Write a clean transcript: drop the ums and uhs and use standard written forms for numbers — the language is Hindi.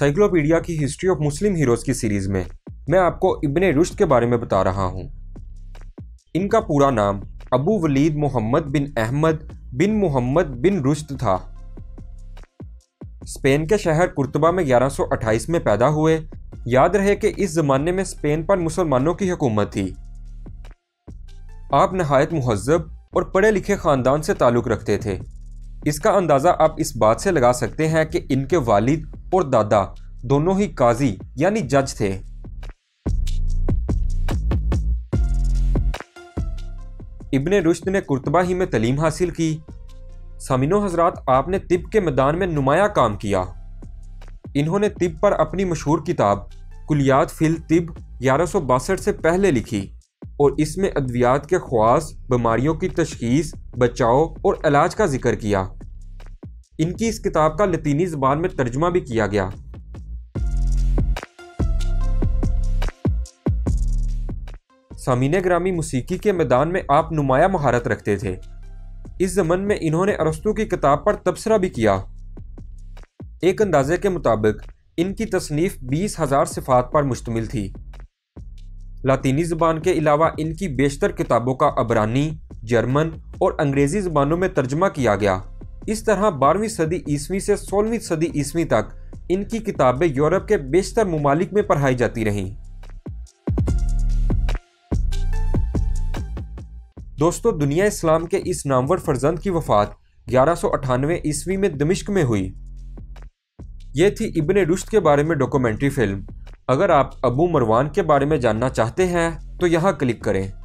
साइक्लोपीडिया की हिस्ट्री ऑफ मुस्लिम हीरोज़ की सीरीज़ में मैं आपको इब्ने रुश्द के बारे में बता रहा हूँ। इनका पूरा नाम अबू वलीद मोहम्मद बिन अहमद बिन मोहम्मद बिन रुश्द था। स्पेन के शहर कुर्तबा में 1128 में पैदा हुए। याद रहे कि इस ज़माने में स्पेन पर मुसलमानों की हुकूमत थी। आप नहायत मुहज़्ज़ब और पढ़े लिखे ख़ानदान से ताल्लुक़ रखते थे। इसका अंदाज़ा आप इस बात से लगा सकते हैं कि इनके वालिद और दादा दोनों ही काजी यानी जज थे। इब्ने रुश्द ने कुर्तबा ही में तलीम हासिल की। सामिनो हजरात, आपने तिब के मैदान में नुमाया काम किया। इन्होंने तिब पर अपनी मशहूर किताब कुलियात फिल तिब 1162 से पहले लिखी और इसमें अद्वियात के ख्वास, बीमारियों की तशखीस, बचाव और इलाज का जिक्र किया। इनकी इस किताब का लतीनी ज़बान में तर्जुमा भी किया गया। सामीने ग्रामी, मौसीकी के मैदान में आप नुमाया महारत रखते थे। इस ज़मन में इन्होंने अरस्तू की किताब पर तबसरा भी किया। एक अंदाजे के मुताबिक इनकी तसनीफ 20,000 सिफात पर मुश्तमिल थी। लातीनी ज़बान के अलावा इनकी बेशतर किताबों का अबरानी, जर्मन और अंग्रेज़ी ज़बानों में तर्जुमा किया गया। इस तरह 12वीं सदी ईस्वी से 16वीं सदी ईस्वी तक इनकी किताबें यूरोप के बेशतर ममालिक में पढ़ाई जाती रहीं। दोस्तों, दुनिया इस्लाम के इस नामवर फर्जंद की वफ़ात 1198 ईस्वी में दमिश्क में हुई। ये थी इब्ने रुश्द के बारे में डॉक्यूमेंट्री फिल्म। अगर आप अबू मरवान के बारे में जानना चाहते हैं तो यहाँ क्लिक करें।